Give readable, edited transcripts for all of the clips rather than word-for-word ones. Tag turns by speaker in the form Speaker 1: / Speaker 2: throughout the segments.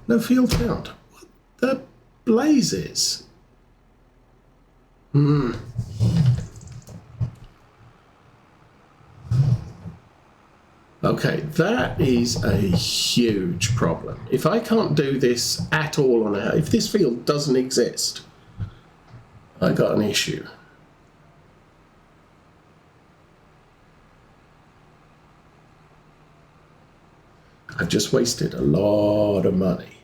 Speaker 1: No field found. What the blazes? Okay, that is a huge problem. If I can't do this at all on our, if this field doesn't exist, I got an issue. I've just wasted a lot of money.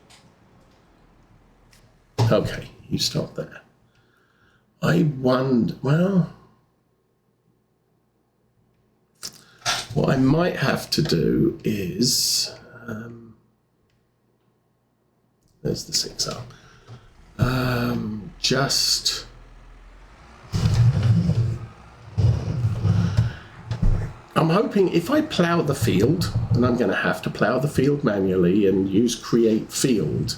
Speaker 1: Okay, you stop there. I wonder, well, what I might have to do is, there's the 6R, just, I'm hoping if I plough the field, and I'm going to have to plough the field manually and use create field,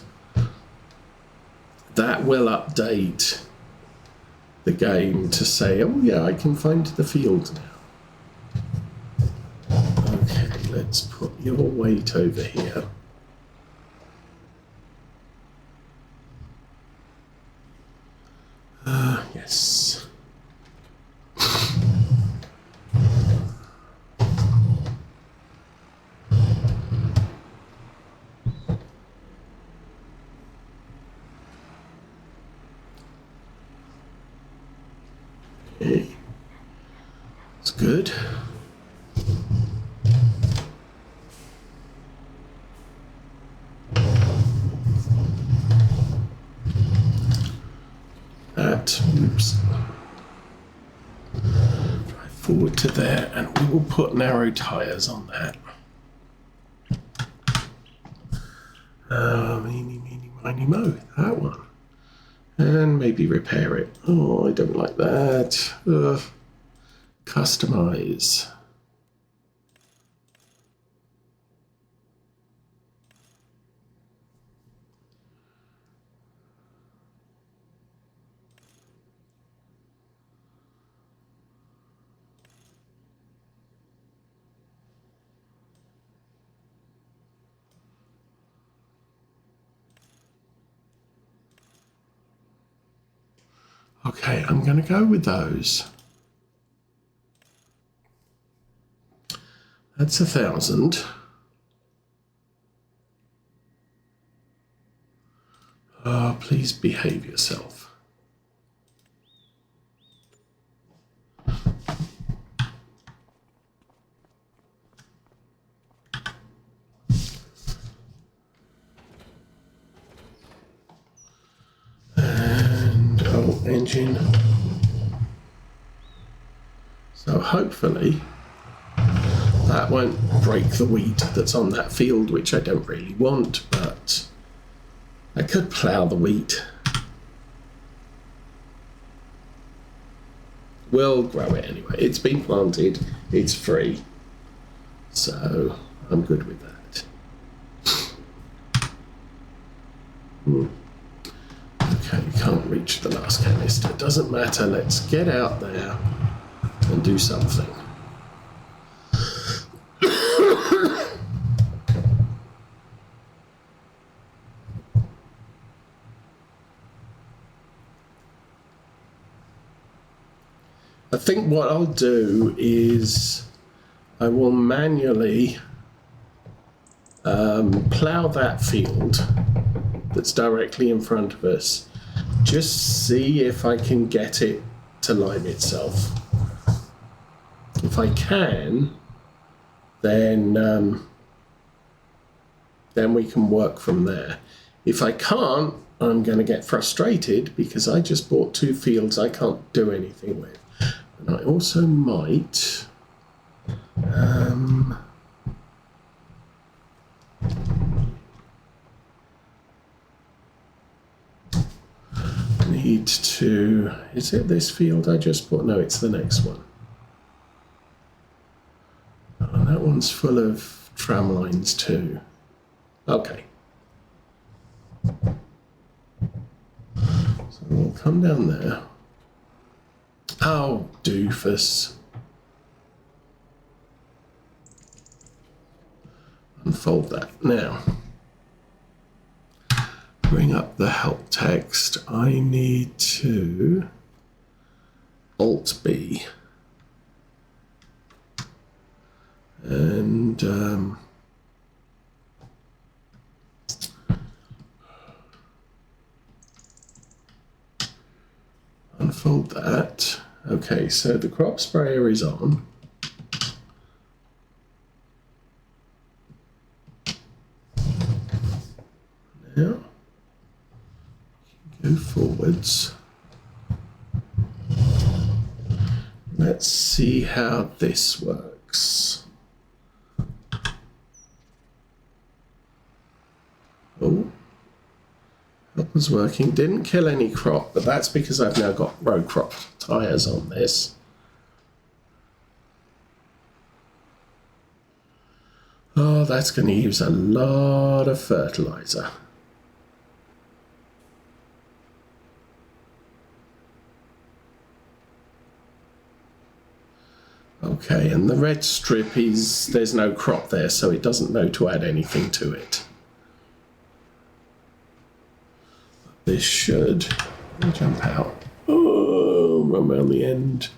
Speaker 1: that will update the game to say, oh yeah, I can find the field now. Okay, let's put your weight over here. Yes. Okay. That's good. Oops. Drive forward to there, and we will put narrow tyres on that. Meeny, miny, mo, that one. And maybe repair it. Oh, I don't like that. Customize. Okay, I'm going to go with those. That's 1,000. Oh, please behave yourself. And, oh, engine. So hopefully that won't break the wheat that's on that field, which I don't really want, but I could plough the wheat. We'll grow it anyway. It's been planted, it's free, so I'm good with that. Okay, can't reach the last canister. Doesn't matter, let's get out there and do something. I think what I'll do is I will manually plough that field that's directly in front of us. Just see if I can get it to lime itself. If I can, then we can work from there. If I can't, I'm going to get frustrated because I just bought 2 fields I can't do anything with. And I also might need to, is it this field I just bought? No, it's the next one. Oh, that one's full of tram lines too. Okay. So we'll come down there. Oh, doofus. Unfold that. Now, bring up the help text, I need to Alt B. And unfold that. Okay, so the crop sprayer is on. Now, go forwards. Let's see how this works. Oh, that was working. Didn't kill any crop, but that's because I've now got row crop tires on this. Oh, that's going to use a lot of fertilizer. Okay, and the red strip is, there's no crop there, so it doesn't know to add anything to it. This should jump out. Oh, I'm on the end.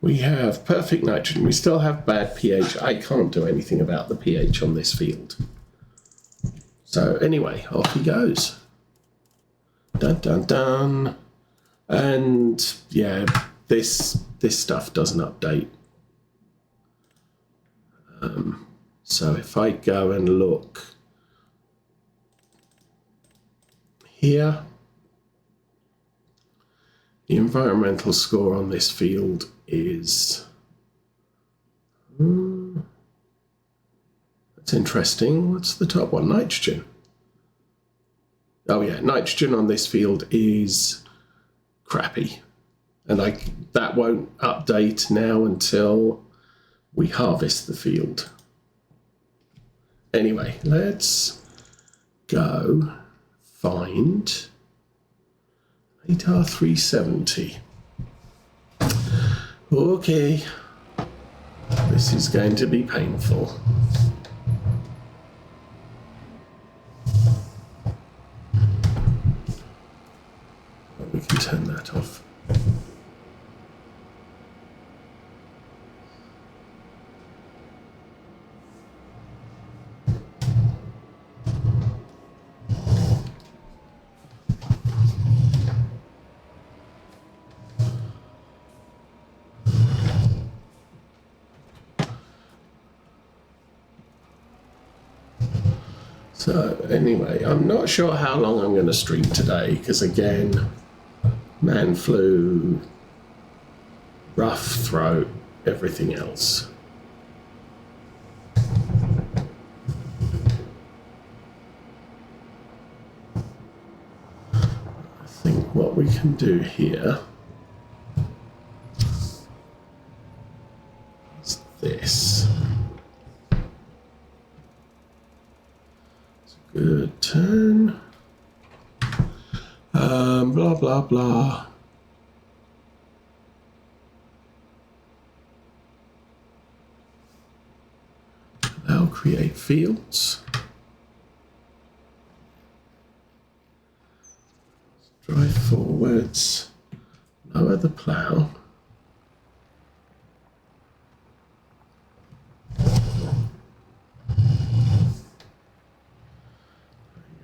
Speaker 1: We have perfect nitrogen. We still have bad pH. I can't do anything about the pH on this field. So anyway, off he goes. Dun dun dun. And yeah, this stuff doesn't update. So if I go and look here, the environmental score on this field is that's interesting. What's the top one? Nitrogen. Oh yeah, nitrogen on this field is crappy, and that won't update now until we harvest the field. Anyway, let's go find Ep31c. Okay, this is going to be painful. We can turn that off. So anyway, I'm not sure how long I'm going to stream today because again, man flu, rough throat, everything else. I think what we can do here is this. It's a good turn. Blah, blah, blah. Now create fields. Drive forwards. Lower the plow. I'm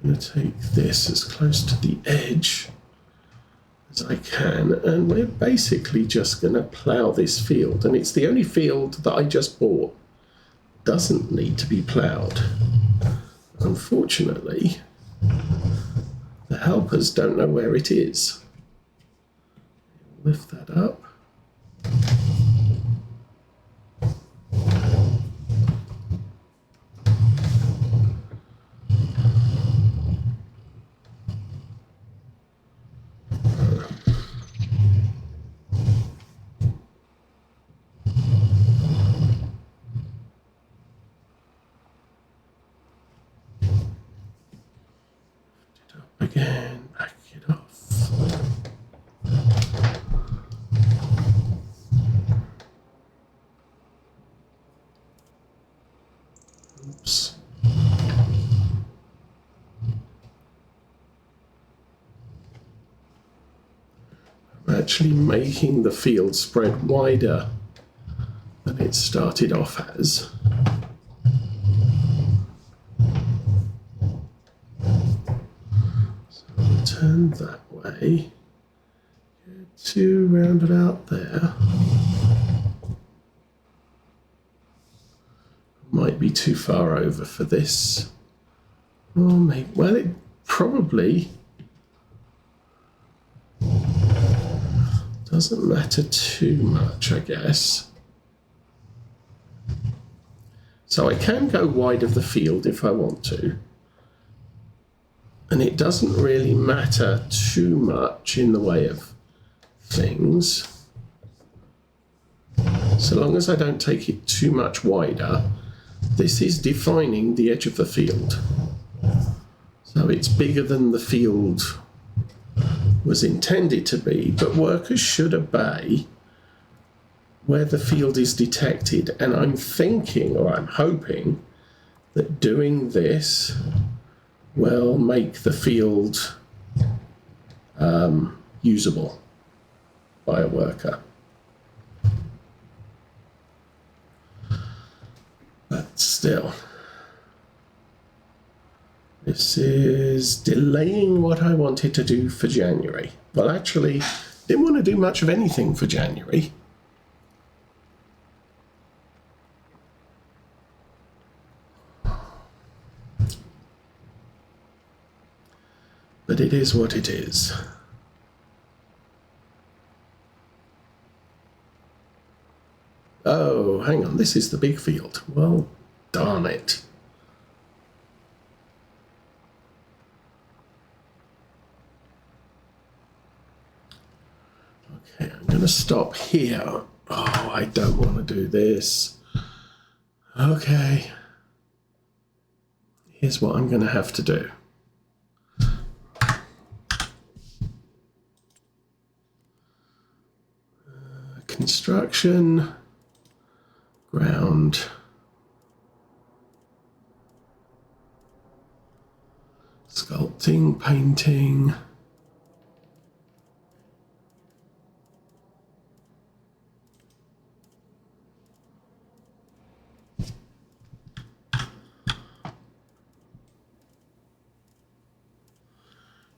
Speaker 1: going to take this as close to the edge as I can, and we're basically just going to plow this field, and it's the only field that I just bought. Doesn't need to be ploughed. Unfortunately, the helpers don't know where it is. Lift that up. Again, back it off. Oops. actually making the field spread wider than it started off as. So I'll turn that way. Get to round it out there. Might be too far over for this. Oh, maybe, well, it probably doesn't matter too much, I guess. So I can go wide of the field if I want to. And it doesn't really matter too much in the way of things. So long as I don't take it too much wider. This is defining the edge of the field. So it's bigger than the field was intended to be, but workers should obey where the field is detected. And I'm thinking, or I'm hoping, that doing this will make the field usable by a worker. But still, this is delaying what I wanted to do for January. Well, actually, didn't want to do much of anything for January. But it is what it is. Oh, hang on, this is the big field. Well, darn it. Okay, I'm going to stop here. Oh, I don't want to do this. Okay. Here's what I'm going to have to do. Construction, ground, sculpting, painting,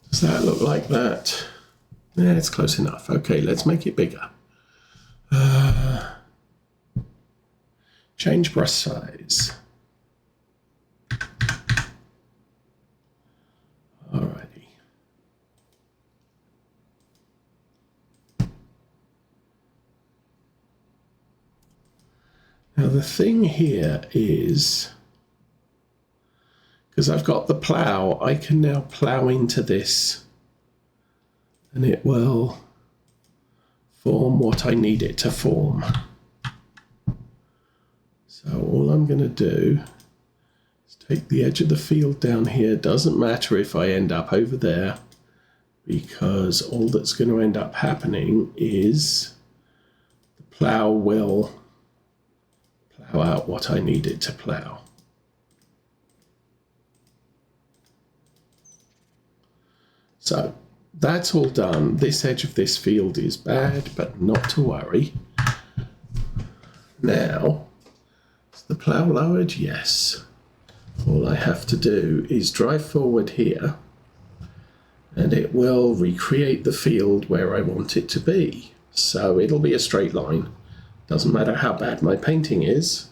Speaker 1: does that look like that? Yeah, it's close enough. Okay, let's make it bigger. Change brush size. Alrighty. Now the thing here is, because I've got the plow, I can now plow into this and it will form what I need it to form. So all I'm going to do is take the edge of the field down here. Doesn't matter if I end up over there, because all that's going to end up happening is the plow will plow out what I need it to plow. So that's all done. This edge of this field is bad, but not to worry. Now, the plow lowered? Yes. All I have to do is drive forward here and it will recreate the field where I want it to be. So it'll be a straight line. Doesn't matter how bad my painting is.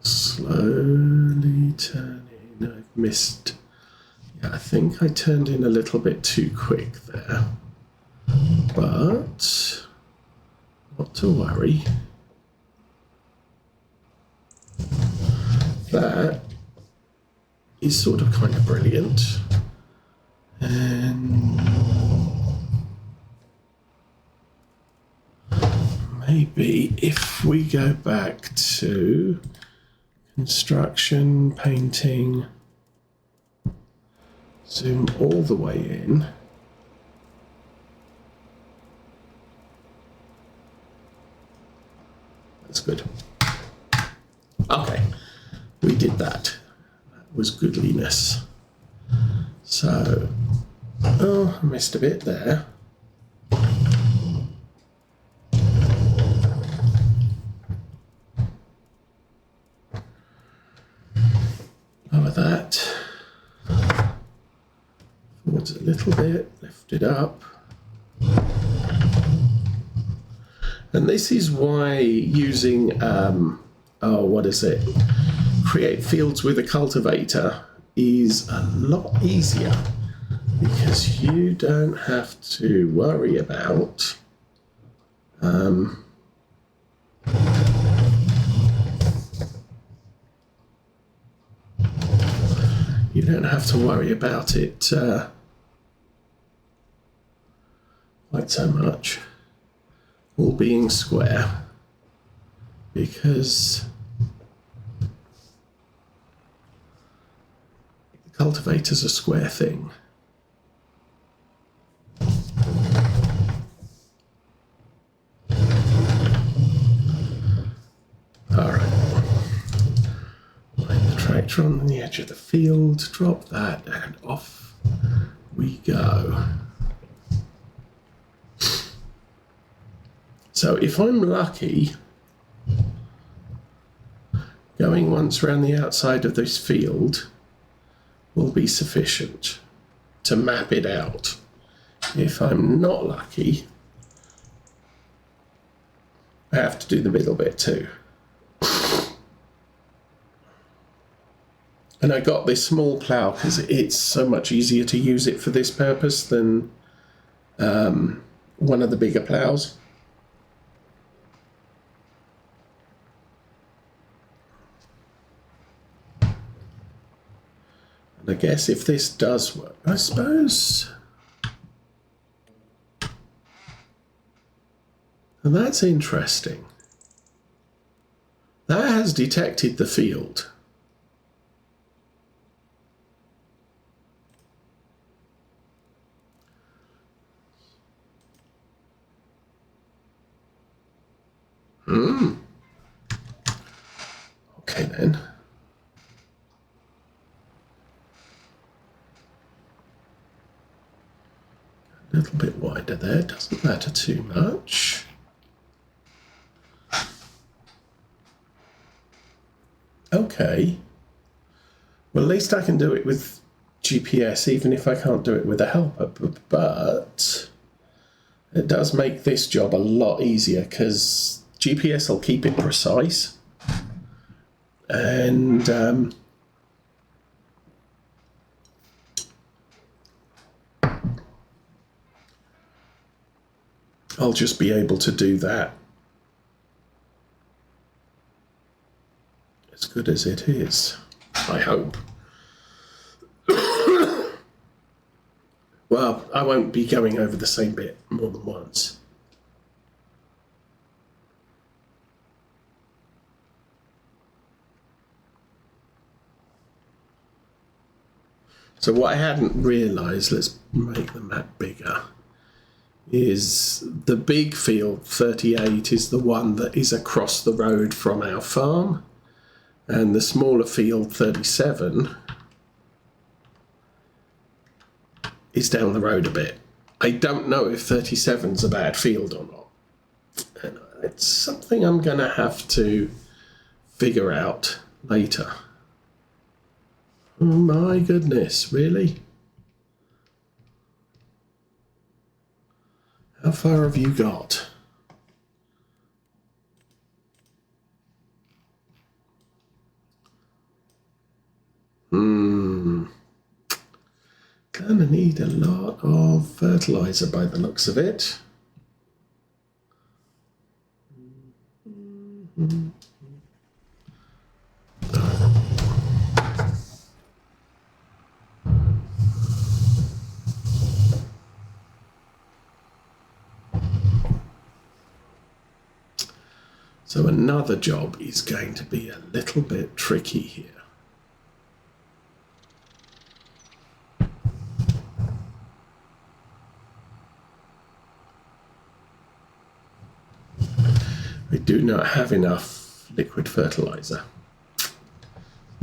Speaker 1: Slowly turning. I've missed. I think I turned in a little bit too quick there, but not to worry. That is sort of kind of brilliant. And maybe if we go back to construction, painting, zoom all the way in. That's good. Okay, we did that. That was goodliness. So, oh, I missed a bit there. Lower that. Forwards a little bit, lift it up. And this is why using, create fields with a cultivator is a lot easier, because you don't have to worry about it quite so much, all being square, because the cultivator's a square thing. Tractor on the edge of the field, drop that, and off we go. So if I'm lucky, going once around the outside of this field will be sufficient to map it out. If I'm not lucky, I have to do the middle bit too. And I got this small plough because it's so much easier to use it for this purpose than one of the bigger ploughs. And I guess if this does work, I suppose. And that's interesting. That has detected the field. Okay then. A little bit wider there, doesn't matter too much. Okay. Well, at least I can do it with GPS, even if I can't do it with a helper, but it does make this job a lot easier because GPS will keep it precise, and I'll just be able to do that as good as it is, I hope. Well, I won't be going over the same bit more than once. So what I hadn't realised, let's make the map bigger, is the big field 38 is the one that is across the road from our farm, and the smaller field 37 is down the road a bit. I don't know if 37's a bad field or not. And it's something I'm going to have to figure out later. Oh my goodness, really? How far have you got? Gonna need a lot of fertilizer by the looks of it. So another job is going to be a little bit tricky here. We do not have enough liquid fertilizer.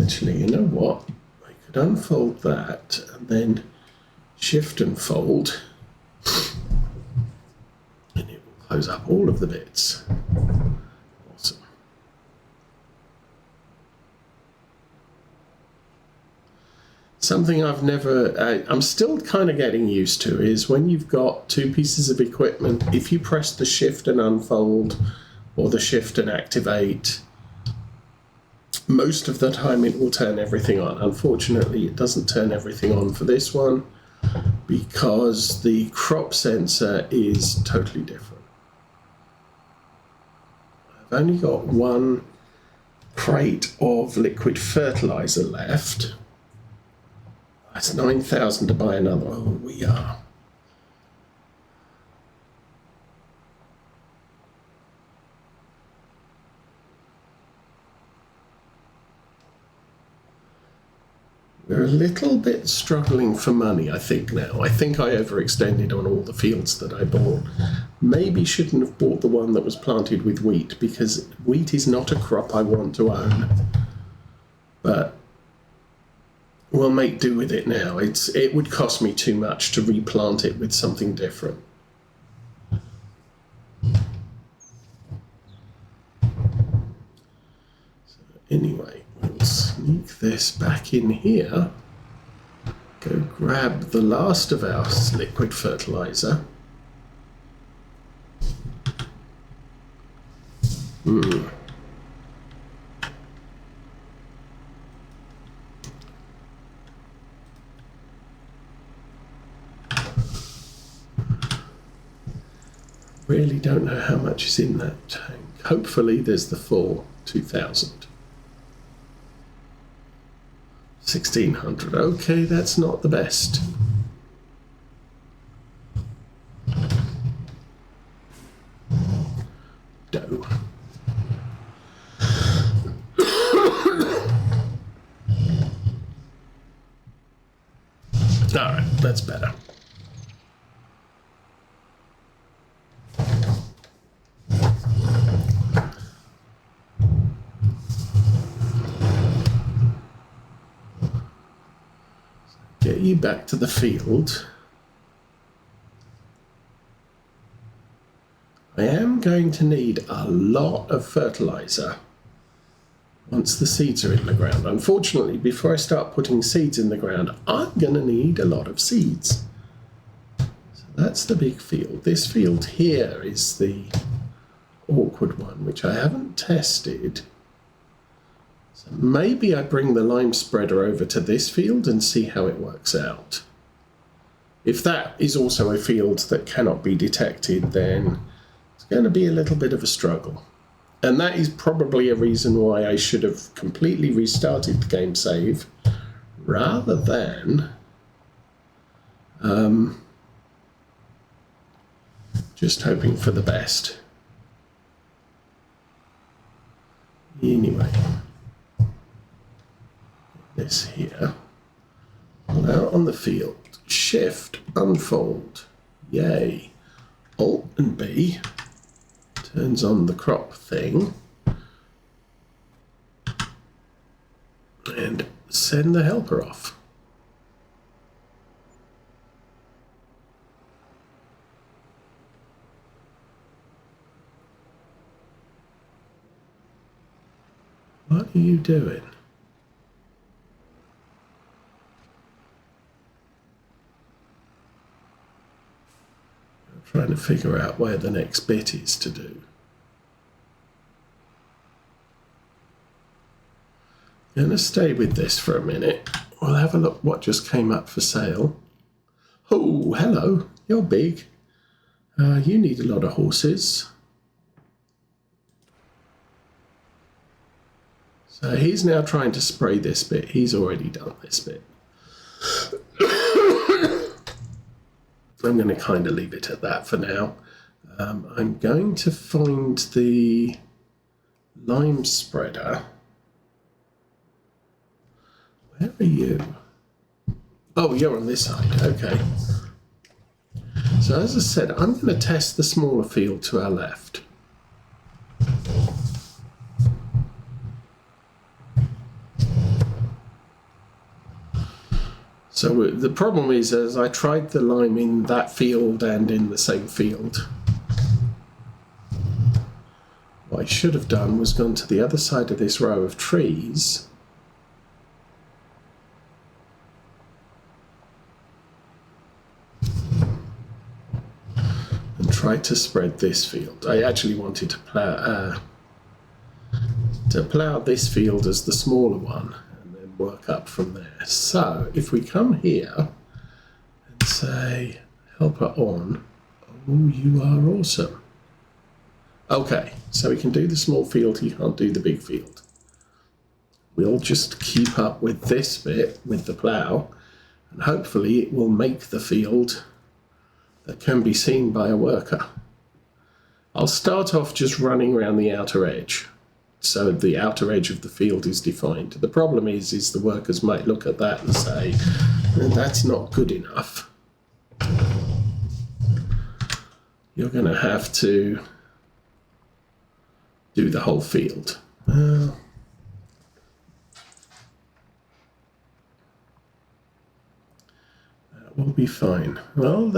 Speaker 1: Actually, you know what? I could unfold that and then shift and fold, and it will close up all of the bits. Awesome. Something I'm still kind of getting used to is when you've got two pieces of equipment, if you press the shift and unfold or the shift and activate, most of the time it will turn everything on. Unfortunately, it doesn't turn everything on for this one because the crop sensor is totally different. I've only got one crate of liquid fertilizer left. That's 9,000 to buy another. Oh, we are. We're a little bit struggling for money, I think, now. I think I overextended on all the fields that I bought. Maybe shouldn't have bought the one that was planted with wheat, because wheat is not a crop I want to own. But we'll make do with it now. It would cost me too much to replant it with something different. So anyway, we'll sneak this back in here. Go grab the last of our liquid fertilizer. Really don't know how much is in that tank. Hopefully there's the full 2,000. 1,600. Okay, that's not the best. Dough. All right, that's better. Get you back to the field. I am going to need a lot of fertilizer once the seeds are in the ground. Unfortunately, before I start putting seeds in the ground, I'm going to need a lot of seeds. So that's the big field. This field here is the awkward one, which I haven't tested. So maybe I bring the lime spreader over to this field and see how it works out. If that is also a field that cannot be detected, then it's going to be a little bit of a struggle. And that is probably a reason why I should have completely restarted the game save rather than just hoping for the best. Anyway, this here, pull out on the field, shift, unfold, yay, Alt and B, turns on the crop thing, and send the helper off. What are you doing? I'm trying to figure out where the next bit is to do. I'm going to stay with this for a minute. We'll have a look what just came up for sale. Oh, hello. You're big. You need a lot of horses. So he's now trying to spray this bit. He's already done this bit. I'm going to kind of leave it at that for now. I'm going to find the lime spreader. Where are you? Oh, you're on this side. Okay. So as I said, I'm going to test the smaller field to our left. So the problem is, as I tried the lime in that field and in the same field, what I should have done was gone to the other side of this row of trees and tried to spread this field. I actually wanted to plough this field as the smaller one and then work up from there. So if we come here and say helper on, oh, you are awesome. Okay, so we can do the small field, he can't do the big field. We'll just keep up with this bit with the plough, and hopefully it will make the field that can be seen by a worker. I'll start off just running around the outer edge, so the outer edge of the field is defined. The problem is the workers might look at that and say, that's not good enough. You're going to have to do the whole field. That will be fine. Well,